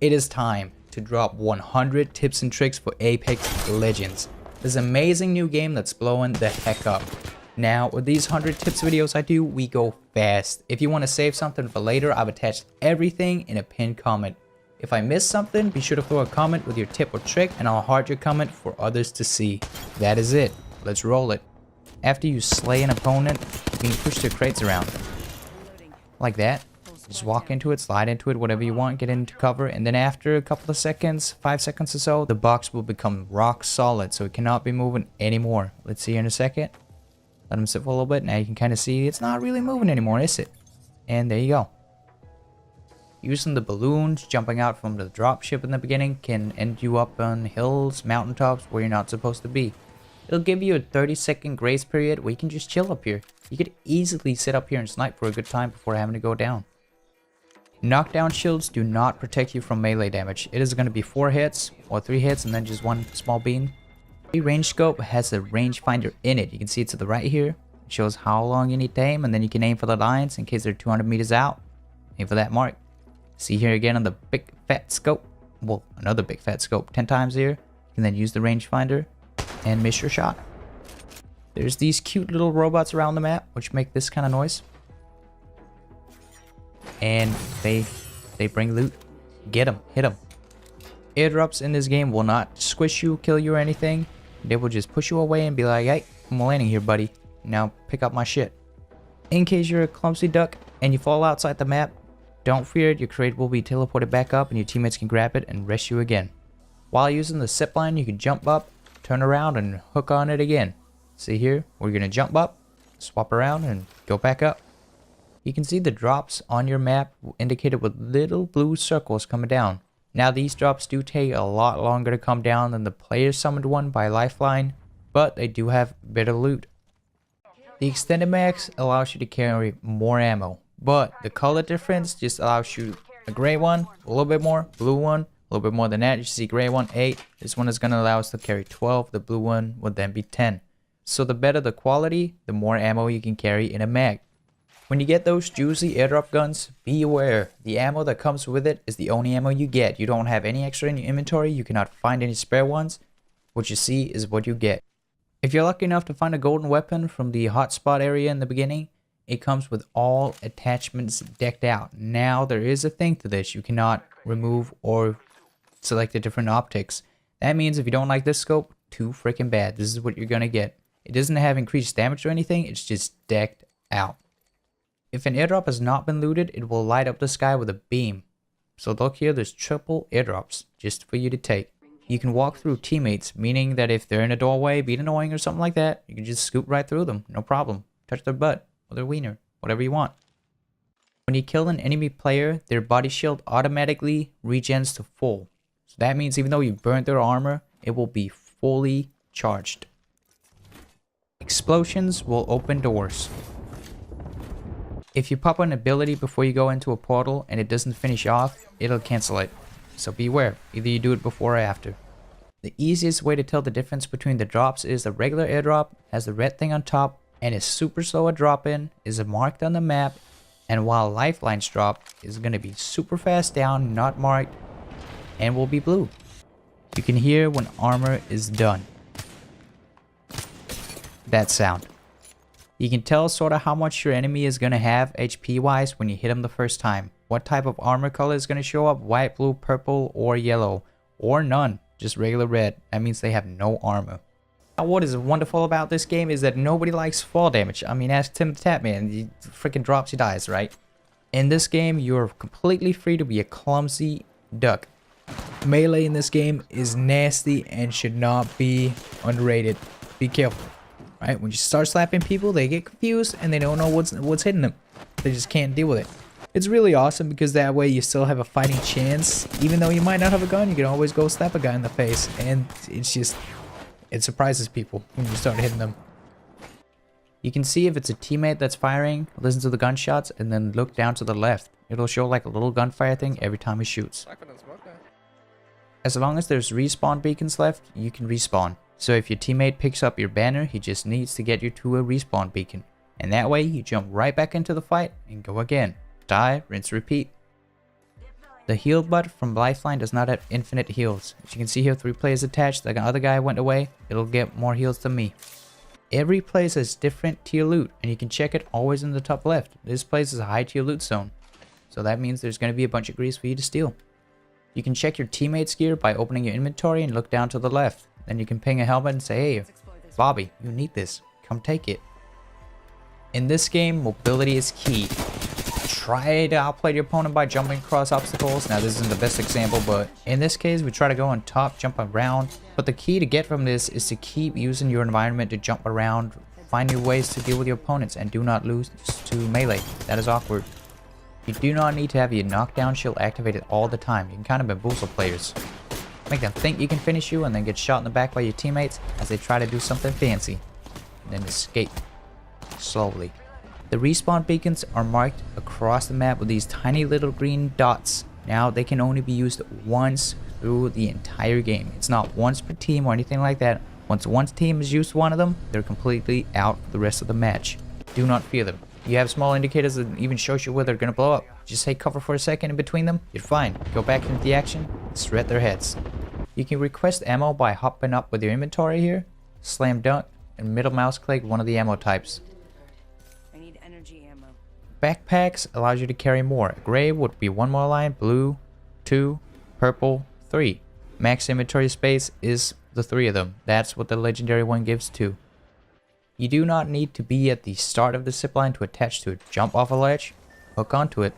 It is time to drop 100 tips and tricks for Apex Legends. This amazing new game that's blowing the heck up. Now, with these 100 tips videos I do, we go fast. If you want to save something for later, I've attached everything in a pinned comment. If I miss something, be sure to throw a comment with your tip or trick and I'll heart your comment for others to see. That is it. Let's roll it. After you slay an opponent, you can push their crates around. Like that. Just walk into it, slide into it, whatever you want, get into cover, and then after a couple of seconds, 5 seconds or so, the box will become rock solid, so it cannot be moving anymore. Let's see here in a second. Let them sit for a little bit. Now you can kind of see it's not really moving anymore, is it? And there you go. Using the balloons jumping out from the dropship in the beginning can end you up on hills, mountaintops where you're not supposed to be. It'll give you a 30-second grace period where you can just chill up here. You could easily sit up here and snipe for a good time before having to go down. Knockdown shields do not protect you from melee damage. It is going to be 4 hits or 3 hits and then just 1 small beam. The range scope has a rangefinder in it. You can see it to the right here. It shows how long you need to aim, and then you can aim for the lines in case they're 200 meters out. Aim for that mark. See here again on the big fat scope. Well, another big fat scope 10 times here. You can then use the rangefinder and miss your shot. There's these cute little robots around the map which make this kind of noise. And they bring loot. Get them, hit them. Airdrops in this game will not squish you, kill you or anything. They will just push you away and be like, hey, I'm landing here, buddy. Now pick up my shit. In case you're a clumsy duck and you fall outside the map, don't fear it, your crate will be teleported back up and your teammates can grab it and rest you again. While using the zip line, you can jump up, turn around and hook on it again. See here, we're gonna jump up, swap around and go back up. You can see the drops on your map indicated with little blue circles coming down. Now these drops do take a lot longer to come down than the player summoned one by lifeline, but they do have better loot. The extended max allows you to carry more ammo, but the color difference just allows you a gray one, a little bit more, blue one, a little bit more than that. You see gray one 8, this one is going to allow us to carry 12, the blue one would then be 10. So the better the quality, the more ammo you can carry in a mag. When you get those juicy airdrop guns, be aware, the ammo that comes with it is the only ammo you get. You don't have any extra in your inventory, you cannot find any spare ones. What you see is what you get. If you're lucky enough to find a golden weapon from the hotspot area in the beginning, it comes with all attachments decked out. Now there is a thing to this, you cannot remove or select the different optics. That means if you don't like this scope, too freaking bad. This is what you're gonna get. It doesn't have increased damage or anything, it's just decked out. If an airdrop has not been looted, it will light up the sky with a beam. So look here, there's triple airdrops just for you to take. You can walk through teammates, meaning that if they're in a doorway, being annoying or something like that, you can just scoot right through them, no problem. Touch their butt or their wiener, whatever you want. When you kill an enemy player, their body shield automatically regens to full. So that means even though you burnt their armor, it will be fully charged. Explosions will open doors. If you pop an ability before you go into a portal and it doesn't finish off, it'll cancel it. So beware, either you do it before or after. The easiest way to tell the difference between the drops is the regular airdrop has the red thing on top and is super slow at drop in, is marked on the map, and while lifelines drop is going to be super fast down, not marked, and will be blue. You can hear when armor is done. That sound. You can tell sort of how much your enemy is going to have HP wise when you hit them the first time. What type of armor color is going to show up, white, blue, purple, or yellow, or none, just regular red. That means they have no armor. Now what is wonderful about this game is that nobody likes fall damage. I mean, ask Tim the Tatman, he freaking drops, he dies, right? In this game, you're completely free to be a clumsy duck. Melee in this game is nasty and should not be underrated. Be careful. Right, when you start slapping people, they get confused and they don't know what's hitting them. They just can't deal with it. It's really awesome because that way you still have a fighting chance. Even though you might not have a gun, you can always go slap a guy in the face. And it's just, it surprises people when you start hitting them. You can see if it's a teammate that's firing, listen to the gunshots, and then look down to the left. It'll show like a little gunfire thing every time he shoots. As long as there's respawn beacons left, you can respawn. So if your teammate picks up your banner, he just needs to get you to a respawn beacon. And that way you jump right back into the fight and go again. Die, rinse, repeat. The heal butt from Lifeline does not have infinite heals. As you can see here, 3 players attached. The other guy went away. It'll get more heals than me. Every place has different tier loot, and you can check it always in the top left. This place is a high tier loot zone, so that means there's going to be a bunch of grease for you to steal. You can check your teammates' gear by opening your inventory and look down to the left. Then you can ping a helmet and say, hey, Bobby, you need this. Come take it. In this game, mobility is key. Try to outplay your opponent by jumping across obstacles. Now this isn't the best example, but in this case we try to go on top, jump around. But the key to get from this is to keep using your environment to jump around, find new ways to deal with your opponents, and do not lose to melee. That is awkward. You do not need to have your knockdown shield activated all the time. You can kind of bamboozle players. Make them think you can finish you and then get shot in the back by your teammates as they try to do something fancy. And then escape slowly. The respawn beacons are marked across the map with these tiny little green dots. Now they can only be used once through the entire game. It's not once per team or anything like that. Once one team has used one of them, they're completely out for the rest of the match. Do not fear them. You have small indicators that even shows you where they're gonna blow up. Just take cover for a second in between them, you're fine. Go back into the action, shred their heads. You can request ammo by hopping up with your inventory here, slam dunk, and middle mouse click one of the ammo types. Backpacks allows you to carry more. Gray would be 1 more line, blue 2, purple 3. Max inventory space is the 3 of them. That's what the legendary one gives too. You do not need to be at the start of the zipline to attach to it. Jump off a ledge, hook onto it.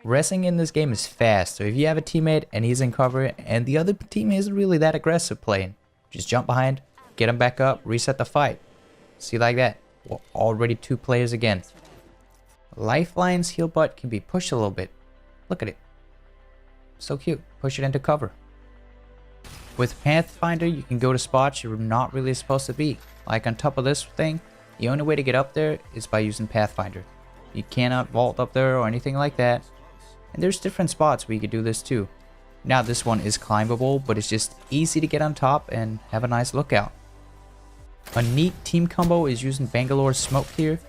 Wrestling in this game is fast, so if you have a teammate and he's in cover and the other team isn't really that aggressive playing, just jump behind, get him back up, reset the fight. See, like that, we're already 2 players again. Lifeline's heal butt can be pushed a little bit. Look at it. So cute. Push it into cover. With Pathfinder, you can go to spots you're not really supposed to be. Like on top of this thing, the only way to get up there is by using Pathfinder. You cannot vault up there or anything like that. And there's different spots where you could do this too. Now this one is climbable, but it's just easy to get on top and have a nice lookout. A neat team combo is using Bangalore's smoke here.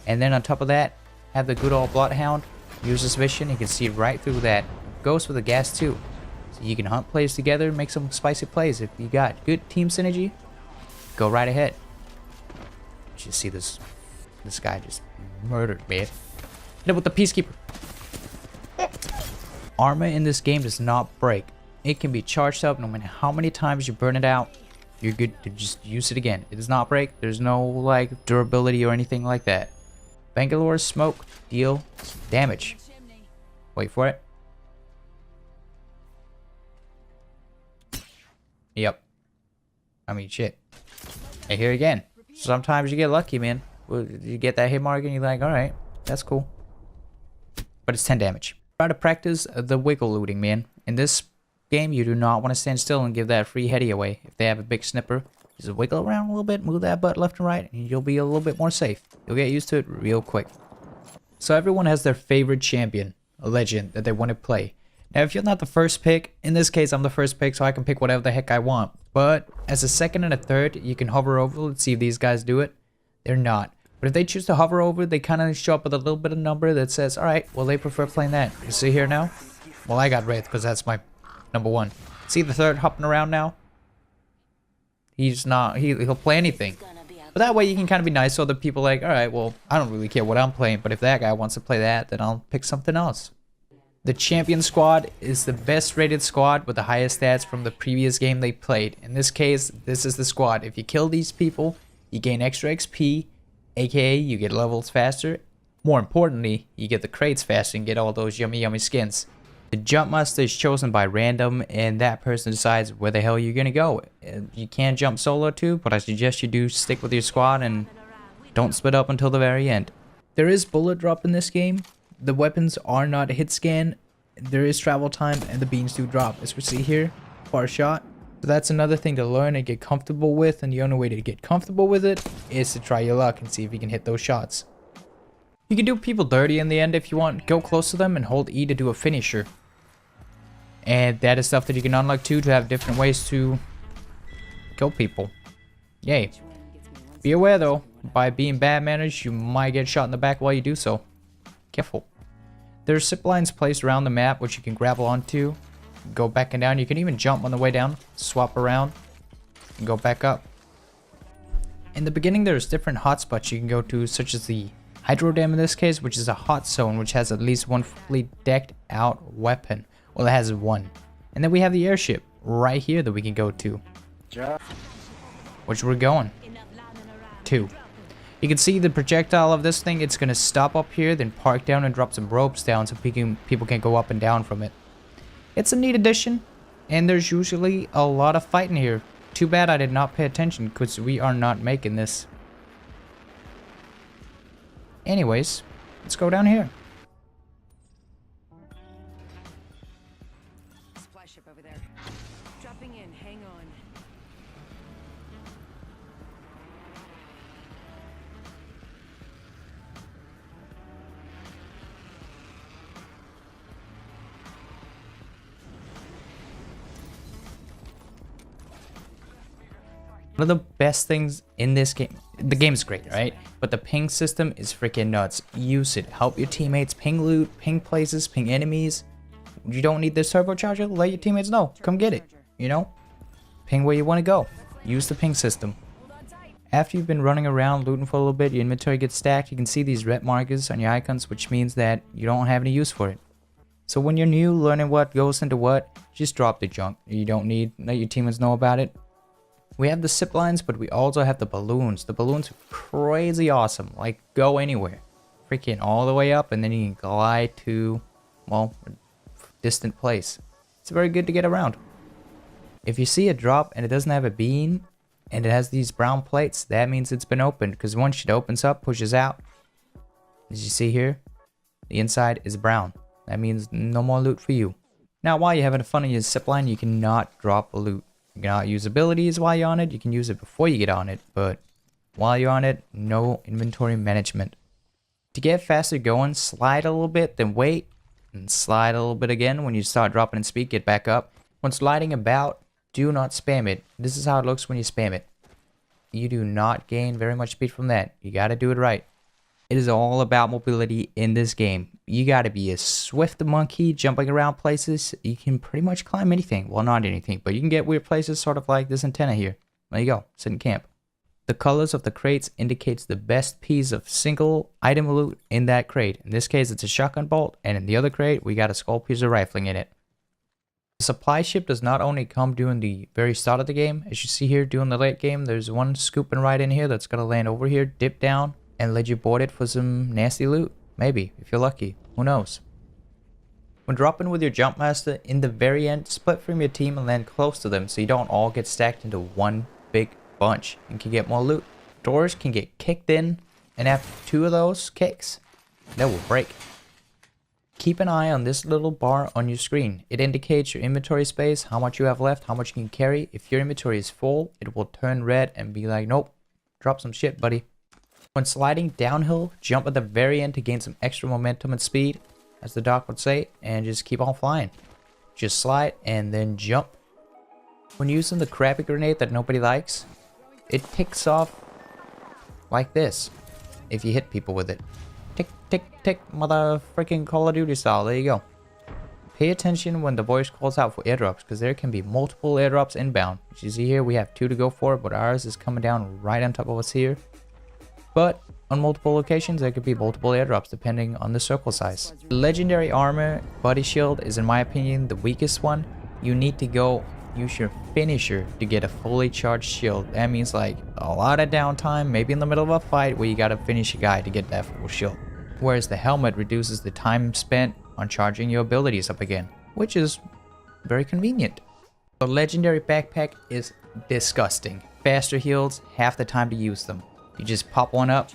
And then on top of that, have the good old Bloodhound. Use his vision, you can see right through that. Goes with the gas too. So you can hunt plays together and make some spicy plays. If you got good team synergy, go right ahead. Just see this guy just murdered, man. Hit him with the Peacekeeper. Armor in this game does not break. It can be charged up no matter how many times you burn it out. You're good to just use it again. It does not break. There's no like durability or anything like that. Bangalore's smoke deal damage. Wait for it. Yep. I mean, shit. And here again. Sometimes you get lucky, man. You get that hit mark and you're like, alright, that's cool. But it's 10 damage. Try to practice the wiggle looting, man. In this game, you do not want to stand still and give that free heady away. If they have a big snipper, just wiggle around a little bit, move that butt left and right, and you'll be a little bit more safe. You'll get used to it real quick. So everyone has their favorite champion, a legend that they want to play. Now if you're not the first pick, in this case I'm the first pick so I can pick whatever the heck I want. But as a second and a third, you can hover over, let's see if these guys do it. They're not. But if they choose to hover over, they kind of show up with a little bit of number that says, alright, well they prefer playing that. You see here now? Well I got Wraith because that's my number 1. See the third hopping around now? He's not, he'll play anything. But that way you can kind of be nice so other people like, alright, well, I don't really care what I'm playing, but if that guy wants to play that, then I'll pick something else. The champion squad is the best rated squad with the highest stats from the previous game they played. In this case, this is the squad. If you kill these people, you gain extra XP, aka you get levels faster. More importantly, you get the crates faster and get all those yummy skins. The jump master is chosen by random and that person decides where the hell you're gonna go. You can jump solo too, but I suggest you do stick with your squad and don't split up until the very end. There is bullet drop in this game. The weapons are not hit scan. There is travel time and the beans do drop, as we see here, far shot. So that's another thing to learn and get comfortable with, and the only way to get comfortable with it is to try your luck and see if you can hit those shots. You can do people dirty in the end if you want. Go close to them and hold E to do a finisher. And that is stuff that you can unlock too, to have different ways to kill people. Yay. Be aware though, by being bad manners, you might get shot in the back while you do so. Careful. There's zip lines placed around the map which you can grab onto, go back and down. You can even jump on the way down, swap around, and go back up. In the beginning, there's different hotspots you can go to, such as the Hydro Dam in this case, which is a hot zone which has at least one fully decked out weapon. Well, it has one. And then we have the airship right here that we can go to, which we're going to. You can see the projectile of this thing. It's going to stop up here, then park down and drop some ropes down so people can go up and down from it. It's a neat addition, and there's usually a lot of fighting here. Too bad I did not pay attention because we are not making this. Anyways, let's go down here. Supply ship over there. Dropping in, hang on. One of the best things in this game, the game's great, right? But the ping system is freaking nuts. Use it. Help your teammates ping loot, ping places, ping enemies. You don't need this turbocharger? Let your teammates know. Come get it. You know? Ping where you want to go. Use the ping system. After you've been running around looting for a little bit, your inventory gets stacked. You can see these red markers on your icons, which means that you don't have any use for it. So when you're new, learning what goes into what, just drop the junk. You don't need, let your teammates know about it. We have the zip lines, but we also have the balloons. The balloons are crazy awesome. Like, go anywhere. Freaking all the way up, and then you can glide to, well, a distant place. It's very good to get around. If you see a drop and it doesn't have a beam, and it has these brown plates, that means it's been opened. Because once it opens up, pushes out, as you see here, the inside is brown. That means no more loot for you. Now, while you're having fun on your zip line, you cannot drop loot. You cannot use abilities while you're on it. You can use it before you get on it, but while you're on it, no inventory management. To get faster going, slide a little bit, then wait, and slide a little bit again. When you start dropping in speed, get back up. When sliding about, do not spam it. This is how it looks when you spam it. You do not gain very much speed from that. You gotta do it right. It is all about mobility in this game. You gotta be a swift monkey jumping around places. You can pretty much climb anything. Well, not anything, but you can get weird places, sort of like this antenna here. There you go, sit in camp. The colors of the crates indicates the best piece of single item loot in that crate. In this case, it's a shotgun bolt, and in the other crate, we got a skull piece of rifling in it. The supply ship does not only come during the very start of the game. As you see here, during the late game, there's one scooping right in here that's gonna land over here, dip down, and let you board it for some nasty loot. Maybe, if you're lucky. Who knows? When dropping with your jump master, in the very end, split from your team and land close to them so you don't all get stacked into one big bunch and can get more loot. Doors can get kicked in, and after 2 of those kicks, they will break. Keep an eye on this little bar on your screen. It indicates your inventory space, how much you have left, how much you can carry. If your inventory is full, it will turn red and be like, nope, drop some shit, buddy. When sliding downhill, jump at the very end to gain some extra momentum and speed, as the doc would say, and just keep on flying. Just slide and then jump. When using the crappy grenade that nobody likes, it ticks off like this if you hit people with it. Tick, tick, tick, mother freaking Call of Duty style. There you go. Pay attention when the voice calls out for airdrops, because there can be multiple airdrops inbound. As you see here, we have 2 to go for, but ours is coming down right on top of us here. But on multiple locations, there could be multiple airdrops depending on the circle size. Legendary armor body shield is, in my opinion, the weakest one. You need to go use your finisher to get a fully charged shield. That means like a lot of downtime, maybe in the middle of a fight where you gotta finish a guy to get that full shield. Whereas the helmet reduces the time spent on charging your abilities up again, which is very convenient. The legendary backpack is disgusting. Faster heals, half the time to use them. You just pop one up,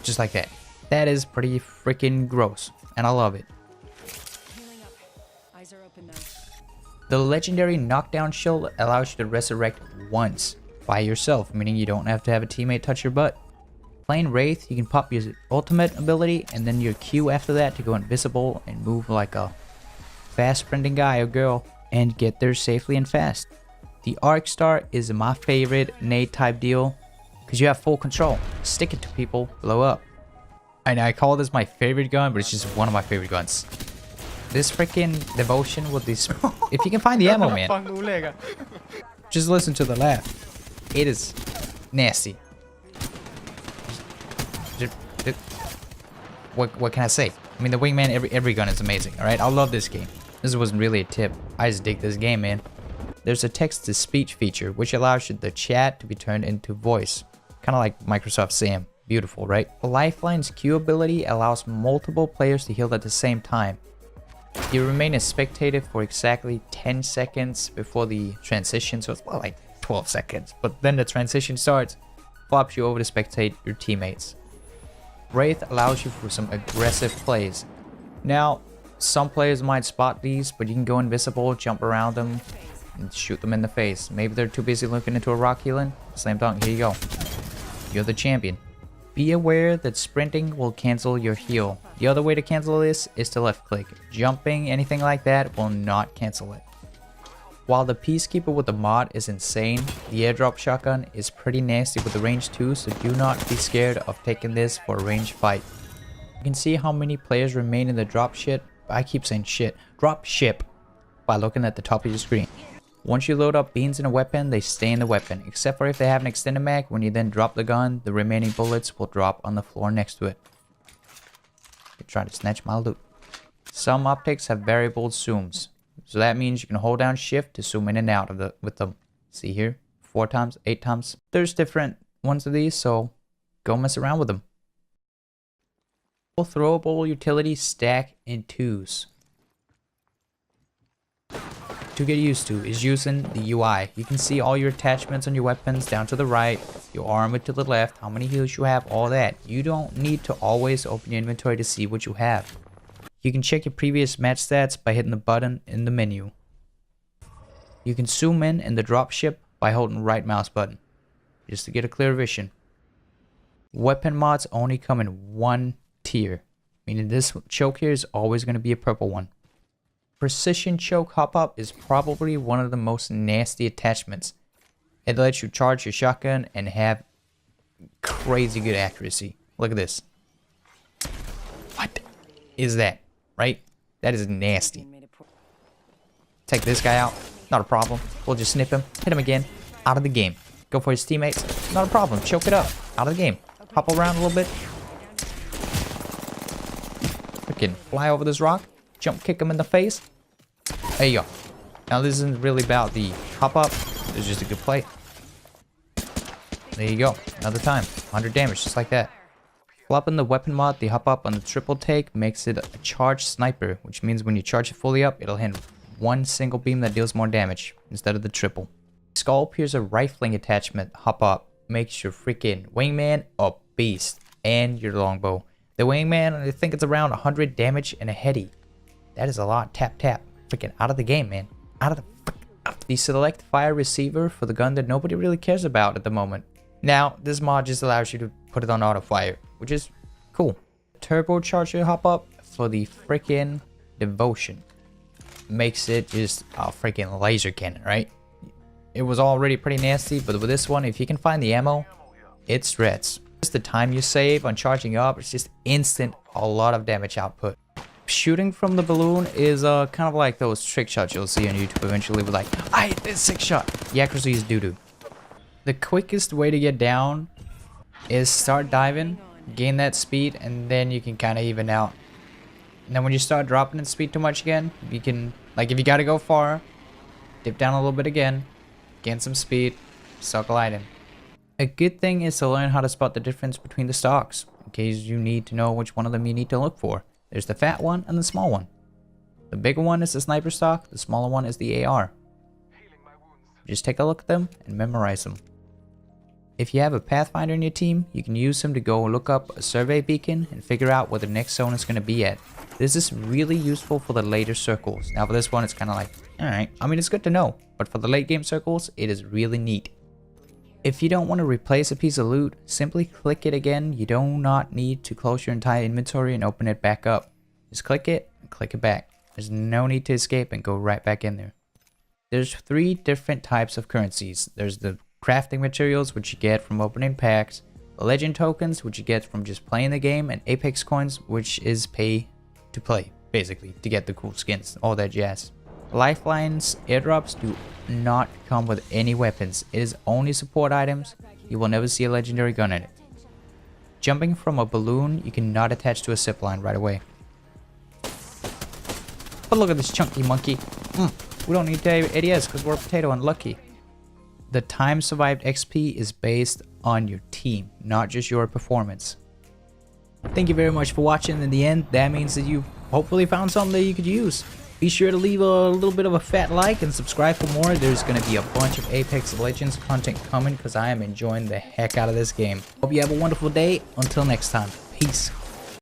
just like that. That is pretty freaking gross, and I love it. Eyes are open now. The legendary knockdown shield allows you to resurrect once by yourself, meaning you don't have to have a teammate touch your butt. Playing Wraith, you can pop your ultimate ability and then your Q after that to go invisible and move like a fast sprinting guy or girl and get there safely and fast. The Arc Star is my favorite nade type deal, because you have full control. Stick it to people, blow up. And I call this my favorite gun, but it's just one of my favorite guns. This freaking devotion with these. If you can find the ammo, man. Just listen to the laugh. It is nasty. What can I say? I mean, the wingman, every gun is amazing. All right, I love this game. This wasn't really a tip. I just dig this game, man. There's a text-to-speech feature, which allows the chat to be turned into voice. Kind of like Microsoft Sam. Beautiful, right? Lifeline's Q ability allows multiple players to heal at the same time. You remain a spectator for exactly 10 seconds before the transition, so it's more like 12 seconds. But then the transition starts, flops you over to spectate your teammates. Wraith allows you for some aggressive plays. Now, some players might spot these, but you can go invisible, jump around them, and shoot them in the face. Maybe they're too busy looking into a rock healing. Slam dunk, here you go. You're the champion. Be aware that sprinting will cancel your heal. The other way to cancel this is to left click. Jumping, anything like that, will not cancel it. While the Peacekeeper with the mod is insane, the airdrop shotgun is pretty nasty with the range too, so do not be scared of taking this for a range fight. You can see how many players remain in the drop ship. I keep saying shit. Drop ship by looking at the top of your screen. Once you load up beans in a weapon, they stay in the weapon, except for if they have an extended mag. When you then drop the gun, the remaining bullets will drop on the floor next to it. You're trying to snatch my loot. Some optics have variable zooms, so that means you can hold down shift to zoom in and out of with them. See here, 4 times, 8 times. There's different ones of these, so go mess around with them. Throwable utilities stack in 2s. To get used to is using the UI. You can see all your attachments on your weapons down to the right, your armor to the left, how many heals you have, all that. You don't need to always open your inventory to see what you have. You can check your previous match stats by hitting the button in the menu. You can zoom in the dropship by holding right mouse button, just to get a clear vision. Weapon mods only come in one tier, meaning this choke here is always going to be a purple one. Precision choke hop up is probably one of the most nasty attachments. It lets you charge your shotgun and have crazy good accuracy. Look at this. What is that? Right? That is nasty. Take this guy out. Not a problem. We'll just snip him. Hit him again. Out of the game. Go for his teammates. Not a problem. Choke it up. Out of the game. Hop around a little bit. Freaking fly over this rock. Jump kick him in the face. There you go. Now this isn't really about the hop up. It's just a good play. There you go. Another time. 100 damage just like that. Flopping the weapon mod, the hop up on the triple take makes it a charged sniper, which means when you charge it fully up, it'll hit one single beam that deals more damage instead of the triple. Skull Piercer rifling attachment hop up makes your freaking wingman a beast and your longbow. The wingman, I think it's around 100 damage and a heady. That is a lot. Tap tap. Freaking out of the game, man. Out of the select fire receiver for the gun that nobody really cares about at the moment. Now, this mod just allows you to put it on auto fire, which is cool. Turbocharger hop up for the freaking devotion makes it just a freaking laser cannon, right? It was already pretty nasty, but with this one, if you can find the ammo, it shreds. Just the time you save on charging up, it's just instant, a lot of damage output. Shooting from the balloon is kind of like those trick shots you'll see on YouTube eventually, but like, I hit this 6-shot. The accuracy is doo-doo. The quickest way to get down is start diving, gain that speed, and then you can kind of even out. And then when you start dropping in speed too much again, you can, like if you gotta go far, dip down a little bit again, gain some speed, start gliding. A good thing is to learn how to spot the difference between the stocks, in case you need to know which one of them you need to look for. There's the fat one and the small one. The bigger one is the sniper stock, the smaller one is the AR. Just take a look at them and memorize them. If you have a Pathfinder in your team, you can use him to go look up a survey beacon and figure out where the next zone is going to be at. This is really useful for the later circles. Now for this one, it's kind of like, alright, I mean it's good to know, but for the late game circles, it is really neat. If you don't want to replace a piece of loot, simply click it again. You do not need to close your entire inventory and open it back up. Just click it and click it back. There's no need to escape and go right back in there. There's 3 different types of currencies. There's the crafting materials, which you get from opening packs, legend tokens, which you get from just playing the game, and Apex coins, which is pay to play, basically, to get the cool skins, all that jazz. Lifelines airdrops do not come with any weapons. It is only support items. You will never see a legendary gun in it. Jumping from a balloon, you cannot attach to a zipline right away. But look at this chunky monkey. We don't need ADS because we're potato and lucky. The time survived XP is based on your team, not just your performance. Thank you very much for watching. In the end, that means that you hopefully found something that you could use. Be sure to leave a little bit of a fat like and subscribe for more. There's going to be a bunch of Apex Legends content coming because I am enjoying the heck out of this game. Hope you have a wonderful day. Until next time, peace.